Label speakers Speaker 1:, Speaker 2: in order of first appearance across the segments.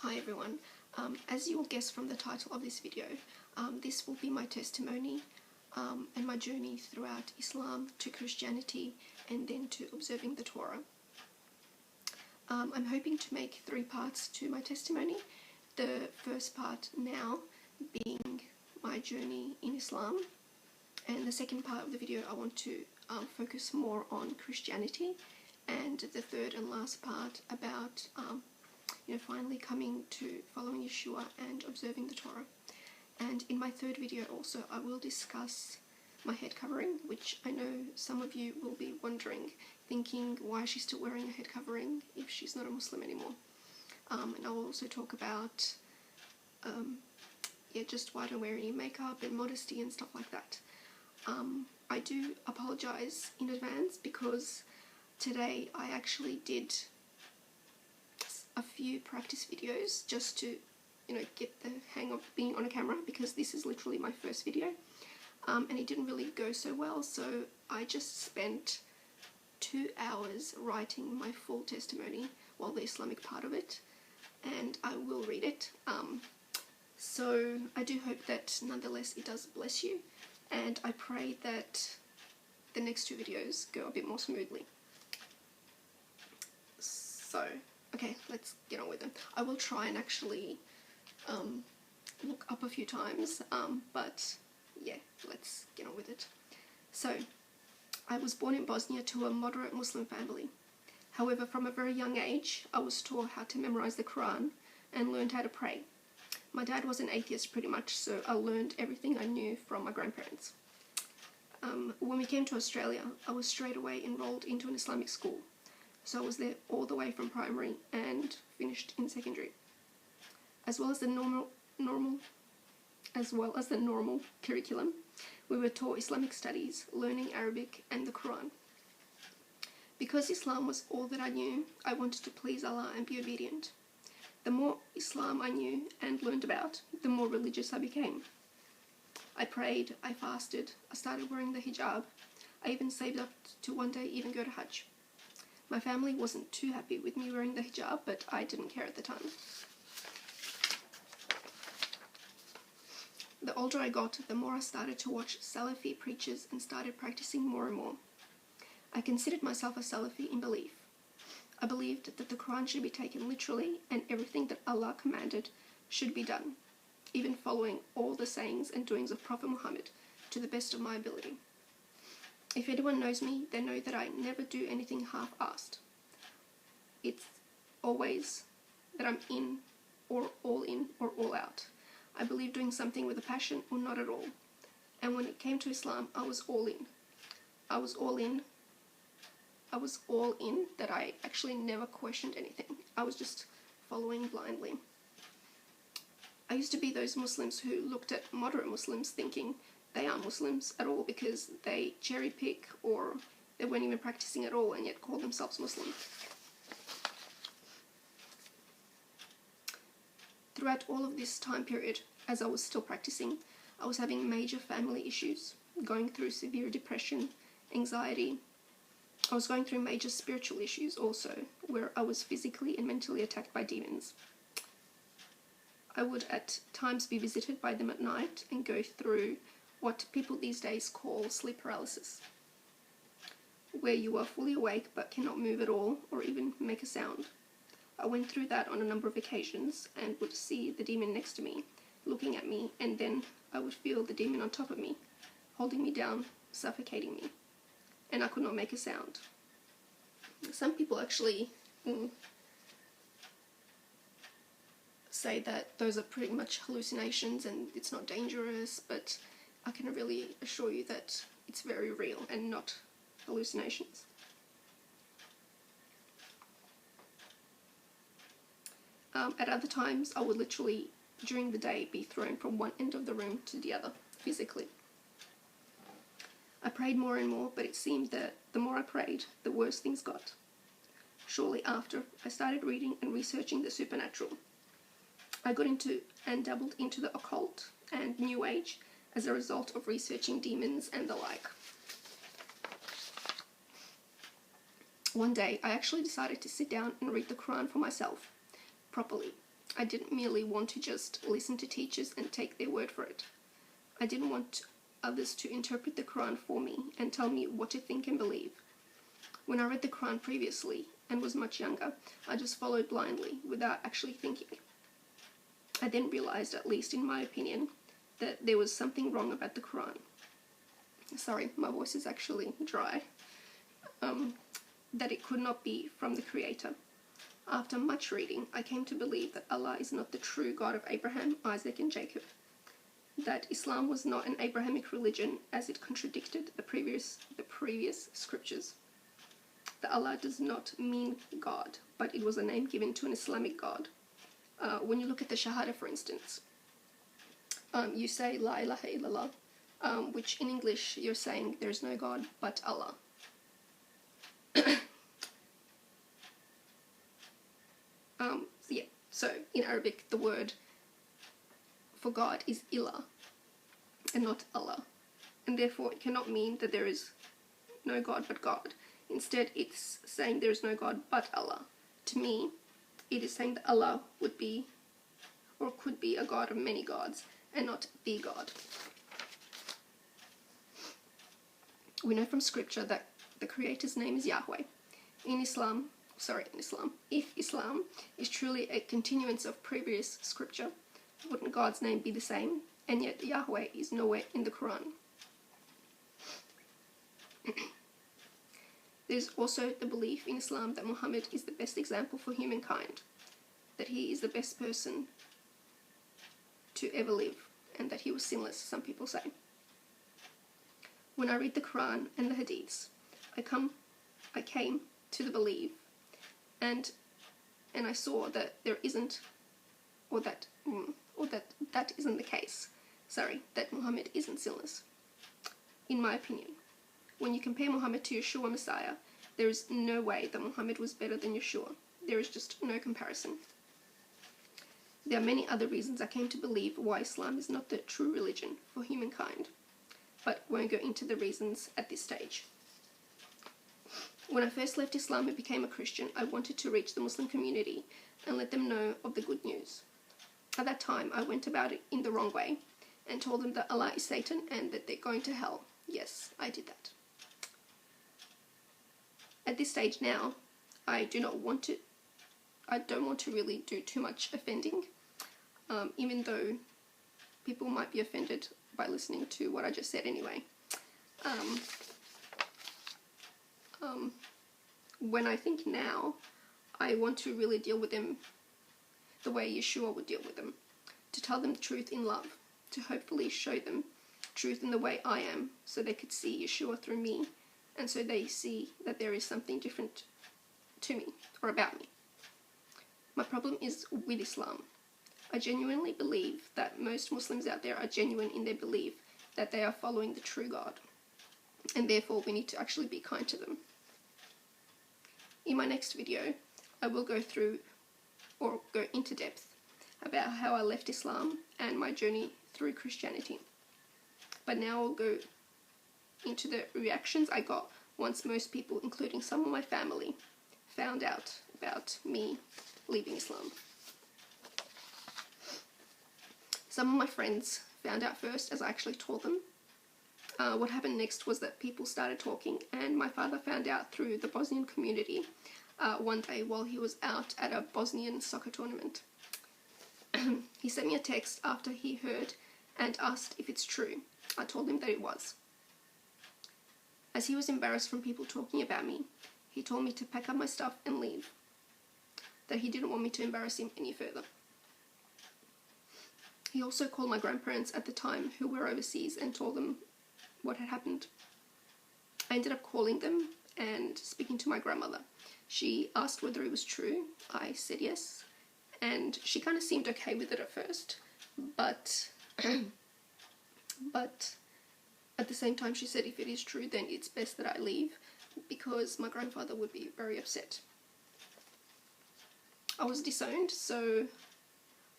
Speaker 1: Hi everyone. As you will guess from the title of this video, this will be my testimony and my journey throughout Islam to Christianity and then to observing the Torah. I'm hoping to make 3 parts to my testimony. The first part now being my journey in Islam, and the second part of the video I want to focus more on Christianity, and the third and last part about finally coming to following Yeshua and observing the Torah. And in my third video also I will discuss my head covering, which I know some of you will be wondering, thinking why she's still wearing a head covering if she's not a Muslim anymore. And I will also talk about just why I don't wear any makeup and modesty and stuff like that. I do apologize in advance because today I actually did a few practice videos just to get the hang of being on a camera, because this is literally my first video, and it didn't really go so well, so I just spent 2 hours writing my full testimony, well, the Islamic part of it, and I will read it. So I do hope that nonetheless it does bless you, and I pray that the next 2 videos go a bit more smoothly. So okay, let's get on with them. I will try and actually look up a few times, but yeah, let's get on with it. So, I was born in Bosnia to a moderate Muslim family. However, from a very young age, I was taught how to memorize the Quran and learned how to pray. My dad was an atheist pretty much, so I learned everything I knew from my grandparents. When we came to Australia, I was straight away enrolled into an Islamic school. So I was there all the way from primary and finished in secondary. As well as the normal curriculum, we were taught Islamic studies, learning Arabic and the Quran. Because Islam was all that I knew, I wanted to please Allah and be obedient. The more Islam I knew and learned about, the more religious I became. I prayed, I fasted, I started wearing the hijab. I even saved up to one day even go to Hajj. My family wasn't too happy with me wearing the hijab, but I didn't care at the time. The older I got, the more I started to watch Salafi preachers and started practicing more and more. I considered myself a Salafi in belief. I believed that the Quran should be taken literally and everything that Allah commanded should be done, even following all the sayings and doings of Prophet Muhammad to the best of my ability. If anyone knows me, they know that I never do anything half-assed. It's always that I'm in or all out. I believe doing something with a passion or not at all. And when it came to Islam, I was all in. I was all in that I actually never questioned anything. I was just following blindly. I used to be those Muslims who looked at moderate Muslims thinking they aren't Muslims at all because they cherry pick or they weren't even practicing at all and yet call themselves Muslim. Throughout all of this time period, as I was still practicing, I was having major family issues, going through severe depression, anxiety. I was going through major spiritual issues also, where I was physically and mentally attacked by demons. I would at times be visited by them at night and go through what people these days call sleep paralysis, where you are fully awake but cannot move at all or even make a sound. I went through that on a number of occasions and would see the demon next to me, looking at me, and then I would feel the demon on top of me, holding me down, suffocating me, and I could not make a sound. Some people actually say that those are pretty much hallucinations and it's not dangerous, but I can really assure you that it's very real and not hallucinations. At other times, I would literally, during the day, be thrown from one end of the room to the other, physically. I prayed more and more, but it seemed that the more I prayed, the worse things got. Shortly after, I started reading and researching the supernatural. I got into and dabbled into the occult and New Age as a result of researching demons and the like. One day, I actually decided to sit down and read the Quran for myself, properly. I didn't merely want to just listen to teachers and take their word for it. I didn't want others to interpret the Quran for me and tell me what to think and believe. When I read the Quran previously and was much younger, I just followed blindly without actually thinking. I then realized, at least in my opinion, that there was something wrong about the Quran. Sorry, my voice is actually dry. That it could not be from the Creator. After much reading, I came to believe that Allah is not the true God of Abraham, Isaac, and Jacob. That Islam was not an Abrahamic religion, as it contradicted the previous scriptures. That Allah does not mean God, but it was a name given to an Islamic God. When you look at the Shahada, for instance, you say La ilaha illallah, which in English you're saying there is no God but Allah. So in Arabic the word for God is ilah and not Allah, and therefore it cannot mean that there is no God but God. Instead, it's saying there is no God but Allah. To me, it is saying that Allah would be or could be a God of many gods and not the God. We know from scripture that the Creator's name is Yahweh. If Islam is truly a continuance of previous scripture, wouldn't God's name be the same? And yet Yahweh is nowhere in the Quran. There's also the belief in Islam that Muhammad is the best example for humankind, that he is the best person to ever live, and that he was sinless, some people say. When I read the Quran and the Hadiths, I came to the belief, and I saw that there isn't, that isn't the case. That Muhammad isn't sinless. In my opinion, when you compare Muhammad to Yeshua Messiah, there is no way that Muhammad was better than Yeshua. There is just no comparison. There are many other reasons I came to believe why Islam is not the true religion for humankind, but won't go into the reasons at this stage. When I first left Islam and became a Christian, I wanted to reach the Muslim community and let them know of the good news. At that time, I went about it in the wrong way and told them that Allah is Satan and that they're going to hell. Yes, I did that. At this stage now, I don't want to really do too much offending, even though people might be offended by listening to what I just said anyway. When I think now, I want to really deal with them the way Yeshua would deal with them, to tell them truth in love, to hopefully show them truth in the way I am, so they could see Yeshua through me, and so they see that there is something different to me, or about me. My problem is with Islam. I genuinely believe that most Muslims out there are genuine in their belief that they are following the true God, and therefore we need to actually be kind to them. In my next video, I will go through or go into depth about how I left Islam and my journey through Christianity. But now I'll go into the reactions I got once most people, including some of my family, found out about me leaving Islam. Some of my friends found out first, as I actually told them. What happened next was that people started talking, and my father found out through the Bosnian community one day while he was out at a Bosnian soccer tournament. He sent me a text after he heard and asked if it's true. I told him that it was. As he was embarrassed from people talking about me, he told me to pack up my stuff and leave, that he didn't want me to embarrass him any further. He also called my grandparents at the time, who were overseas, and told them what had happened. I ended up calling them and speaking to my grandmother. She asked whether it was true. I said yes, and she kind of seemed okay with it at first, but at the same time she said if it is true then it's best that I leave, because my grandfather would be very upset. I was disowned, so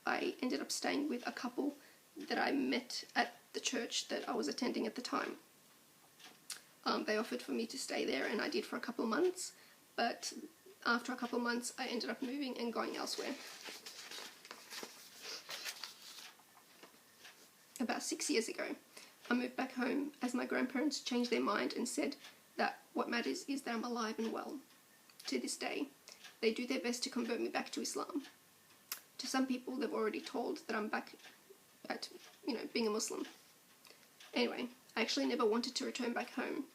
Speaker 1: I ended up staying with a couple that I met at the church that I was attending at the time. They offered for me to stay there, and I did for a couple of months, but after a couple of months I ended up moving and going elsewhere. about 6 years ago, I moved back home as my grandparents changed their mind and said that what matters is that I'm alive and well. To this day, they do their best to convert me back to Islam. To some people, they've already told that I'm back at, being a Muslim. Anyway, I actually never wanted to return back home,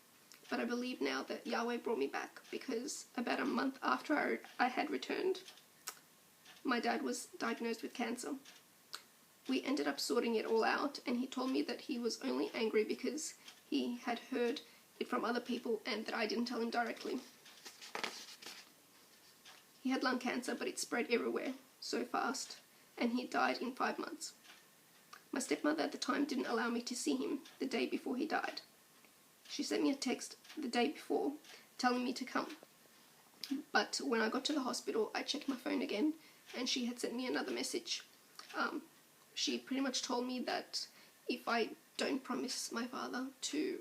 Speaker 1: but I believe now that Yahweh brought me back because about a month after I had returned, my dad was diagnosed with cancer. We ended up sorting it all out, and he told me that he was only angry because he had heard it from other people and that I didn't tell him directly. He had lung cancer, but it spread everywhere so fast, and he died in 5 months. My stepmother at the time didn't allow me to see him the day before he died. She sent me a text the day before telling me to come. But when I got to the hospital, I checked my phone again, and she had sent me another message. She pretty much told me that if I don't promise my father to,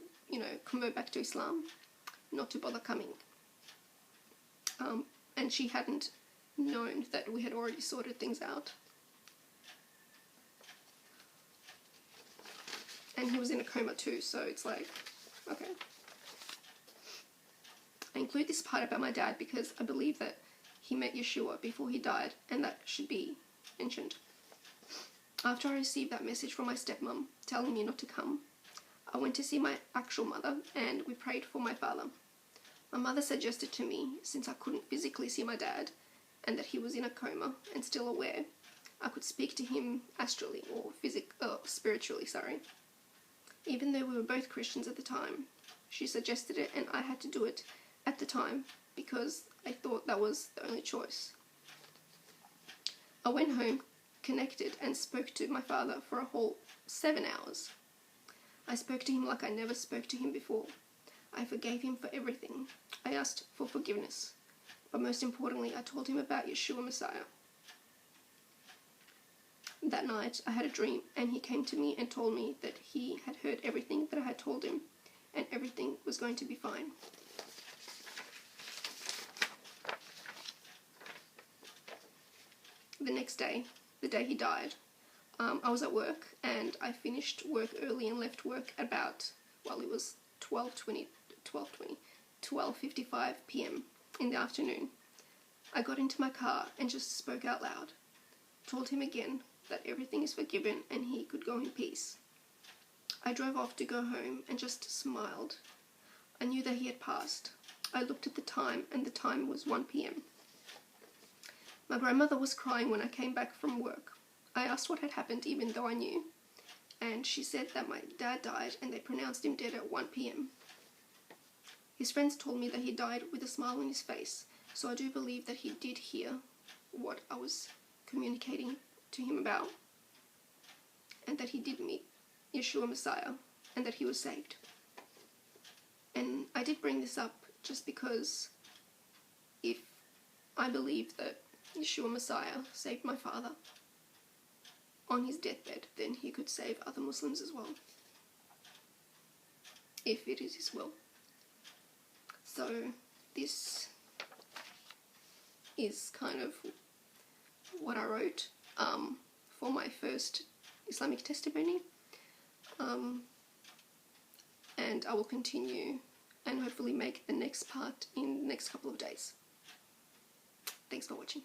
Speaker 1: convert back to Islam, not to bother coming. And she hadn't known that we had already sorted things out. And he was in a coma too, so it's like, okay. I include this part about my dad because I believe that he met Yeshua before he died, and that should be mentioned. After I received that message from my stepmom telling me not to come, I went to see my actual mother and we prayed for my father. My mother suggested to me, since I couldn't physically see my dad and that he was in a coma and still aware, I could speak to him astrally or spiritually. Even though we were both Christians at the time, she suggested it and I had to do it at the time because I thought that was the only choice. I went home, connected, and spoke to my father for a whole 7 hours. I spoke to him like I never spoke to him before. I forgave him for everything. I asked for forgiveness. But most importantly, I told him about Yeshua Messiah. That night, I had a dream, and he came to me and told me that he had heard everything that I had told him, and everything was going to be fine. The next day, the day he died, I was at work, and I finished work early and left work about, it was 12:55 p.m. in the afternoon. I got into my car and just spoke out loud, told him again that everything is forgiven and he could go in peace. I drove off to go home and just smiled. I knew that he had passed. I looked at the time, and the time was 1 p.m. My grandmother was crying when I came back from work. I asked what had happened, even though I knew, and she said that my dad died and they pronounced him dead at 1 p.m. His friends told me that he died with a smile on his face, so I do believe that he did hear what I was communicating to him about, and that he did meet Yeshua Messiah, and that he was saved. And I did bring this up just because if I believe that Yeshua Messiah saved my father on his deathbed, then he could save other Muslims as well, if it is his will. So this is kind of what I wrote for my first Islamic testimony, and I will continue and hopefully make the next part in the next couple of days. Thanks for watching.